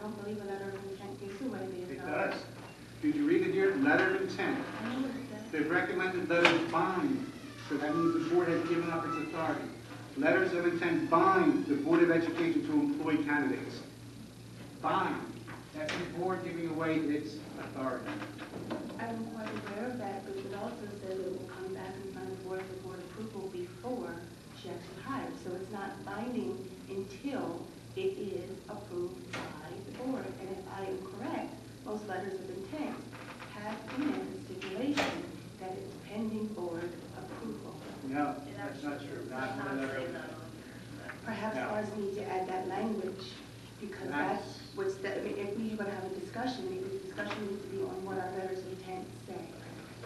don't believe a letter of intent gives away the It authority. does. Did you read it here? Letter of intent. I know what it says. They've recommended letters bind, so that means the board has given up its authority. Letters of intent bind the Board of Education to employ candidates. Bind. That's the board giving away its authority. I'm quite aware of that, but it also says it will come back in front of the board for board approval before she actually hires. So it's not binding until it is approved by the board. And if I am correct, most letters of intent have in it a stipulation that it's pending board approval. No, that's not true. Not one letter of intent. Perhaps No. ours need to add that language, because that's what's the, I mean, if we were going to have a discussion, maybe the discussion needs to be on what our letters of intent say.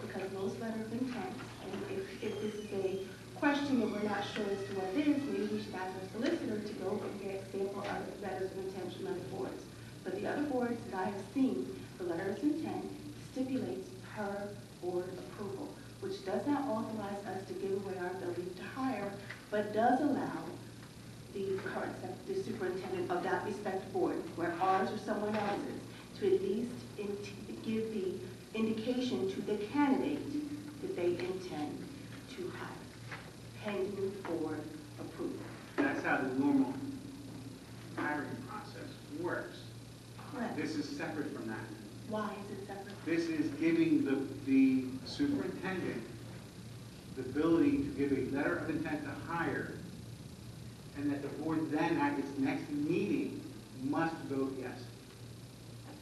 Because most letters of intent, and if this is a question that we're not sure as to what it is, maybe we should ask our solicitor to go and get sample of letters of intent from other boards. But the other boards that I have seen, the letters of intent stipulates per board approval, which does not authorize us to give away our ability to hire, but does allow the superintendent of that respective board, where ours or someone else's, to at least give the indication to the candidate that they intend to hire, pending board approval. That's how the normal hiring process works. Correct. This is separate from that. Why is it separate? This is giving the superintendent the ability to give a letter of intent to hire, and that the board then, at its next meeting, must vote yes.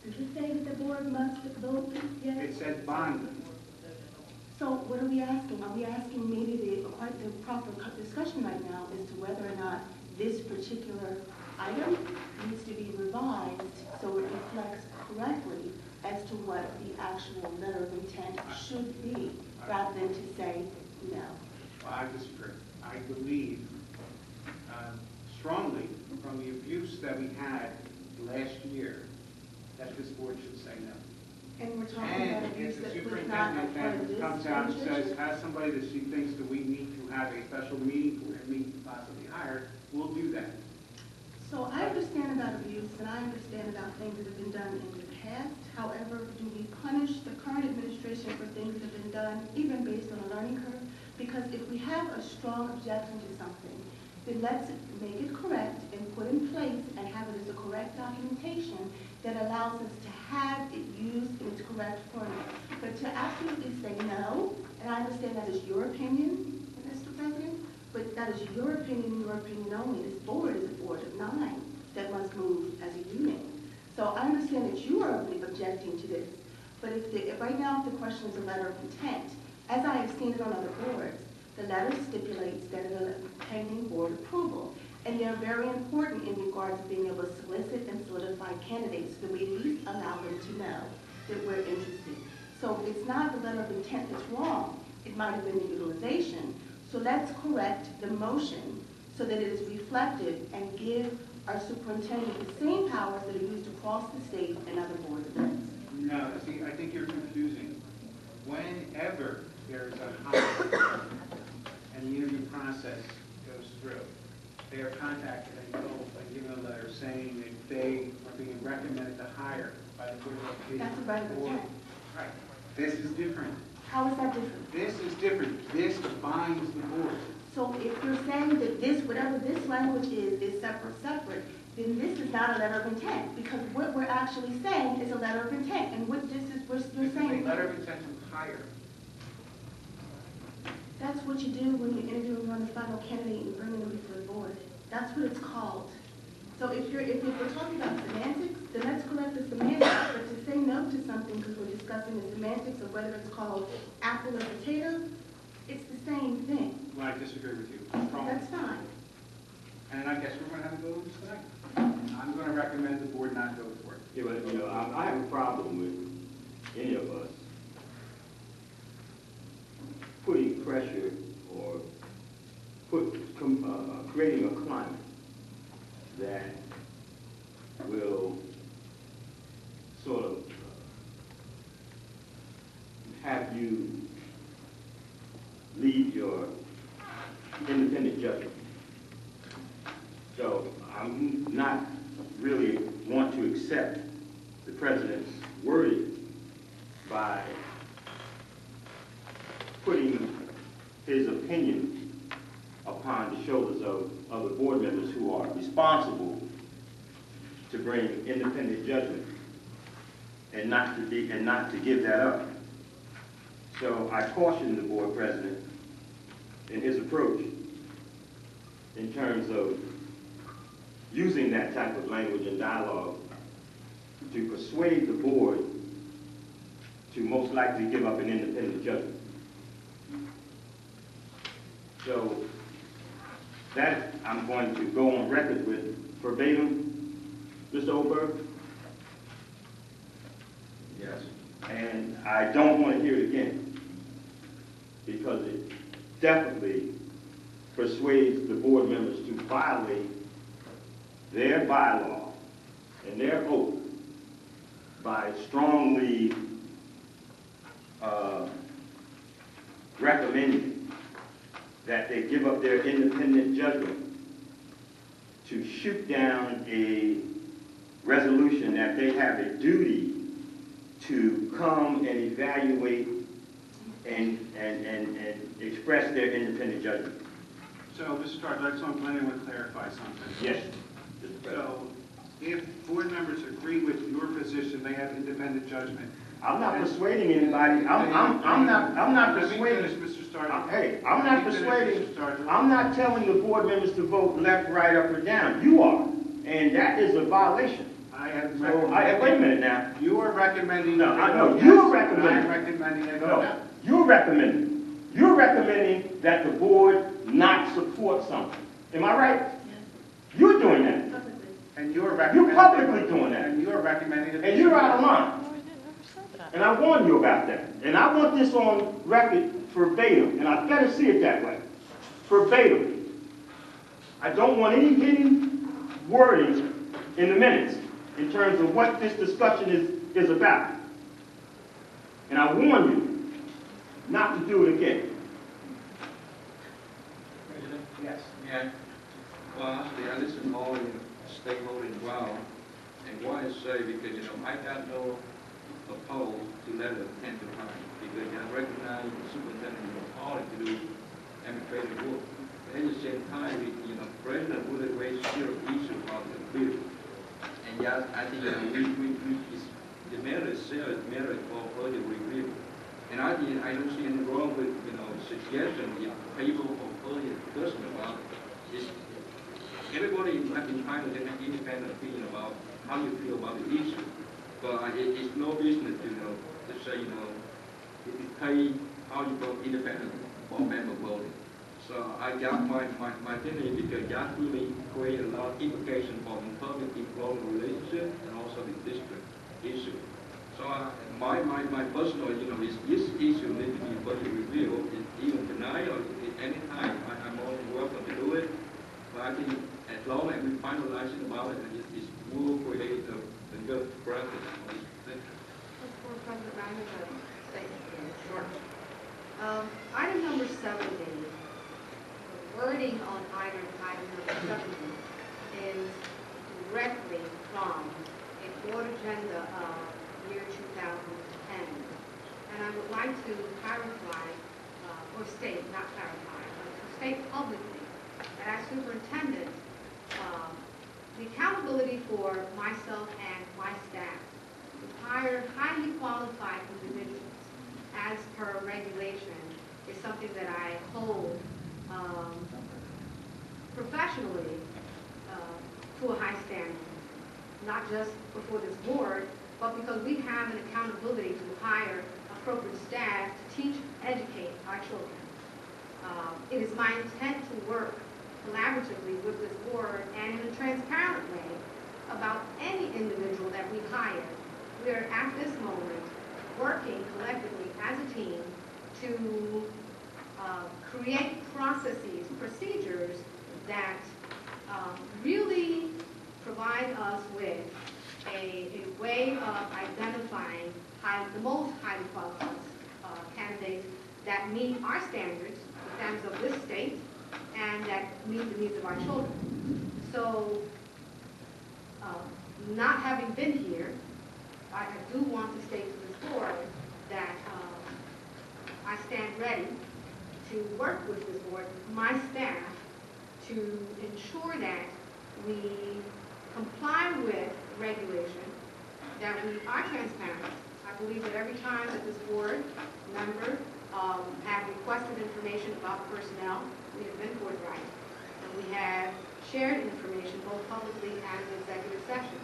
Does it say that the board must vote yes? It says bind. So what are we asking? Are we asking maybe the proper discussion right now as to whether or not this particular item needs to be revised so it reflects correctly as to what the actual letter of intent should be, rather than to say no? Well, I disagree. I believe strongly from the abuse that we had last year that this board should say no. And we're talking about And abuse if the that was not a superintendent part of then this comes out and says, administration. has somebody that she thinks that we need to have a special meeting for and meet possibly hire, we'll do that. So I understand about abuse, and I understand about things that have been done in the past. However, do we punish the current administration for things that have been done, even based on a learning curve? Because if we have a strong objection to something, then let's make it correct and put in place and have it as a correct documentation that allows us to have it used in its correct format. But to absolutely say no, and I understand that is your opinion, Mr. President, but that is your opinion and your opinion only. This board is a board of 9 that must move as a unit. So I understand that you are objecting to this, but if right now if the question is a letter of intent, as I have seen it on other boards, the letter stipulates that it is pending board approval. And they're very important in regards to being able to solicit and solidify candidates so that we at least allow them to know that we're interested. So it's not the letter of intent that's wrong. It might have been the utilization. So let's correct the motion so that it is reflective and give our superintendent the same powers that are used across the state and other boards. No, see, I think you're confusing. Whenever there's a hire and the interview process goes through, they are contacted and told and given a letter saying that they are being recommended to hire by the Board of Education. That's a letter of intent. Right. This is different. How is that different? This is different. This binds the board. So if you're saying that this, whatever this language is separate, then this is not a letter of intent, because what we're actually saying is a letter of intent, and what this is, you're This is saying. a letter of intent to hire. That's what you do when you're interviewing on the final candidate and bringing them before the board. That's what it's called. So if we're talking about semantics, then let's correct the semantics. But to say no to something because we're discussing the semantics of whether it's called apple or potato, it's the same thing. Well, I disagree with you strongly. That's fine. And I guess we're going to have a vote tonight. I'm going to recommend the board not go for it. Yeah, but you know, I have a problem with any of us putting pressure or creating a climate that will sort of have you leave your independent judgment. So I'm not really want to accept the president's wording by putting his opinion upon the shoulders of the board members who are responsible to bring independent judgment and not to give that up. So I caution the board president in his approach in terms of using that type of language and dialogue to persuade the board to most likely give up an independent judgment. So that I'm going to go on record with verbatim, Mr. Oberg. Yes. And I don't want to hear it again because it definitely persuades the board members to violate their bylaw and their oath by strongly recommending that they give up their independent judgment to shoot down a resolution that they have a duty to come and evaluate and express their independent judgment. So, Mr. Starr, I just want to clarify something. Yes, Mr. President. So, if board members agree with your position, they have independent judgment. I'm not persuading anybody. I'm not Let me finish, persuading. Mr. Starr. Hey, I'm not Let me finish, persuading. Mr. Starr. I'm not telling the board members to vote left, right, up, or down. You are, and that is a violation. I have So, wait a minute now. You are recommending. No, I know yes, you're recommending. I'm recommending I vote No, no. you're recommending. You're recommending that the board not support something. Am I right? Yes, You're doing that, perfectly. And you're recommending. You're publicly doing that. And you're recommending. and you're out of line. And I warned you about that. And I want this on record verbatim, and I've got to see it that way. Verbatim. I don't want any hidden wording in the minutes in terms of what this discussion is about. And I warn you not to do it again. President? Yes. Yeah. Well, actually, I listen to all the stakeholders well. And why I say, because, I got no opposed to let it attend to time. Because I recognize the superintendent is quality to do administrative work. But at the same time, the president would have raised serious issues about the bill. And yes, I think the matter itself is merit for further review. And I think I don't see anything wrong with suggestion, people for further discussion about this. Everybody has been trying to get an independent opinion about how you feel about the issue. But it's no business to say if you pay how you vote independent board member voting. So I got my opinion because that really create a lot of implications for employment relationship and also the district issue. So my personal, is this issue need to be further reviewed, even tonight or at any time. I'm more than welcome to do it. But I think as long as we finalize it about it, it will create a good practice on this thing. Board President, I have a statement. Sure. Item number 70, the wording on item number 70 is directly from a board agenda of year 2010. And I would like to clarify, or state, not clarify, but to state publicly that as superintendent, the accountability for myself and my staff to hire highly qualified individuals as per regulation is something that I hold professionally to a high standard, not just before this board, but because we have an accountability to hire appropriate staff to teach, educate our children. It is my intent to work collaboratively with this board and in a transparent way about any individual that we hire. We are at this moment working collectively as a team to create processes, procedures that really provide us with a way of identifying the most highly qualified candidates that meet our standards, the standards of this state, and that meet the needs of our children. So not having been here, I do want to state to this board that I stand ready to work with this board, my staff, to ensure that we comply with regulation, that we are transparent. I believe that every time that this board member have requested information about personnel, we have been forthright. And we have shared information both publicly and in executive session.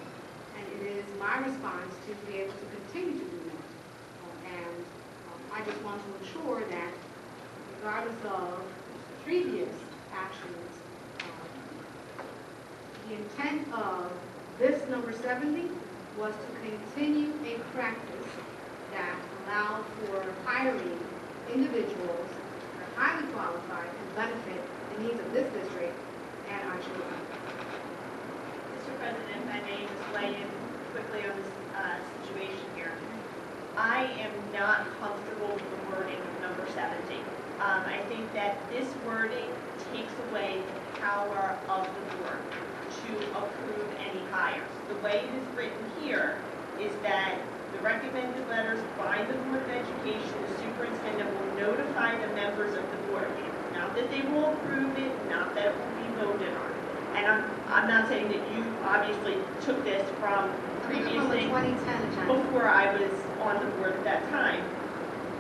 And it is my response to be able to continue to do that. And I just want to ensure that regardless of previous actions, the intent of this number 70 was to continue a practice that allowed for hiring individuals that are highly qualified and benefit the needs of this district and our children. Mr. President, if I may just weigh in quickly on this situation here. I am not comfortable with the wording of number 70. I think that this wording takes away the power of the board to approve any hire. The way it is written here is that the recommended letters by the Board of Education, the superintendent will notify the members of the board. Not that they will approve it, not that it will be voted on. And I'm not saying that you obviously took this from previous From the things 2010 agenda. before I was on the board at that time.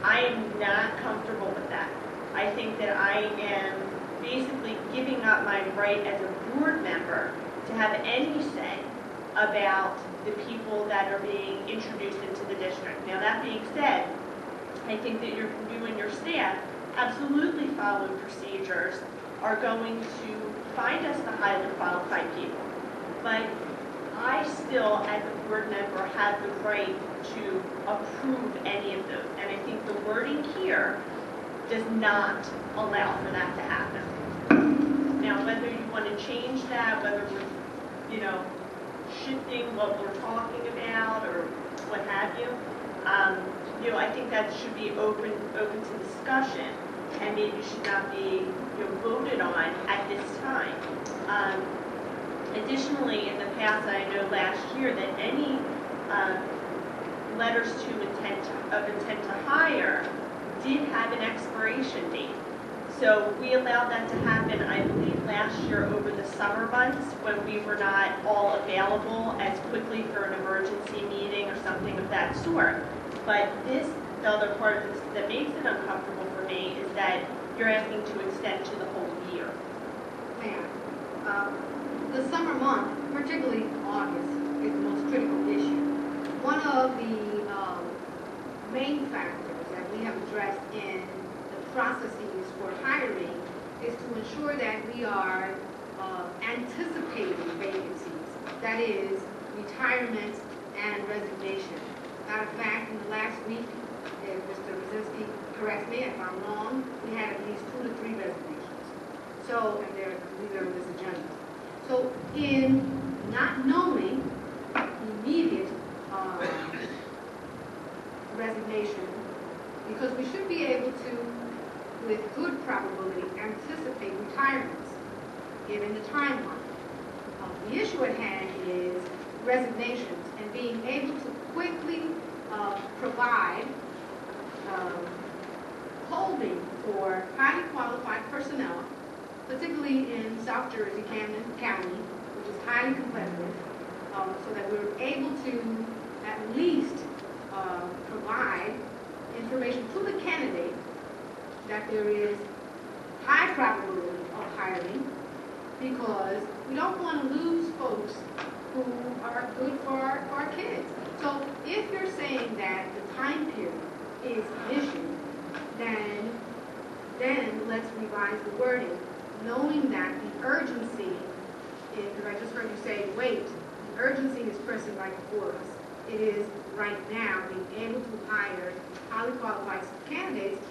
I am not comfortable with that. I think that I am basically giving up my right as a board member to have any say about the people that are being introduced into the district. Now, that being said, I think that you and your staff absolutely follow procedures, are going to find us the highly qualified people. But I still, as a board member, have the right to approve any of those. And I think the wording here does not allow for that to happen. Now, whether you want to change that, whether we're, shifting what we're talking about or what have you, I think that should be open to discussion and maybe should not be voted on at this time. Additionally, in the past, I know last year that any letters of intent to hire did have an expiration date. So we allowed that to happen, I believe, last year over the summer months when we were not all available as quickly for an emergency meeting or something of that sort. But the other part of this that makes it uncomfortable for me is that you're asking to extend to the whole year. Ma'am, the summer month, particularly August, is the most critical issue. One of the main factors that we have addressed in the processes for hiring is to ensure that we are anticipating vacancies, that is, retirement and resignation. Matter of fact, in the last week, if Mr. Brzezinski corrects me if I'm wrong, we had at least 2 to 3 resignations. So, and these are on this agenda. So, in not knowing immediate resignation, because we should be able to, with good probability, anticipate retirements, given the timeline. The issue at hand is resignations and being able to quickly provide holding for highly qualified personnel, particularly in South Jersey, Camden County, which is highly competitive, so that we're able to at least provide information to the candidate that there is high probability of hiring, because we don't want to lose folks who are good for our kids. So if you're saying that the time period is an issue, then let's revise the wording, knowing that the urgency, because I just heard you say, wait, the urgency is pressing right before us. It is right now being able to hire highly qualified candidates,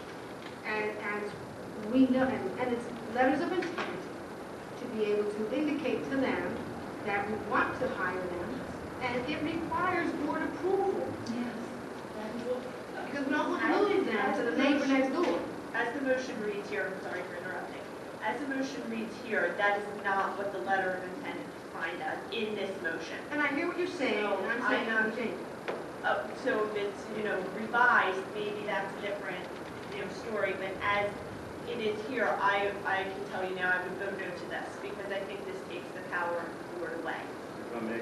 as we know, and it's letters of intent to be able to indicate to them that we want to hire them, and it requires board approval. Yes. Because we don't want to lose them to the neighbor next door. As the motion reads here, I'm sorry for interrupting. As the motion reads here, that is not what the letter of intent is defined as in this motion. And I hear what you're saying, and I'm saying So, I'm changing. So if it's, revised, maybe that's a different, story, but as it is here, I can tell you now, I would vote no to this, because I think this takes the power of the board away. If I may.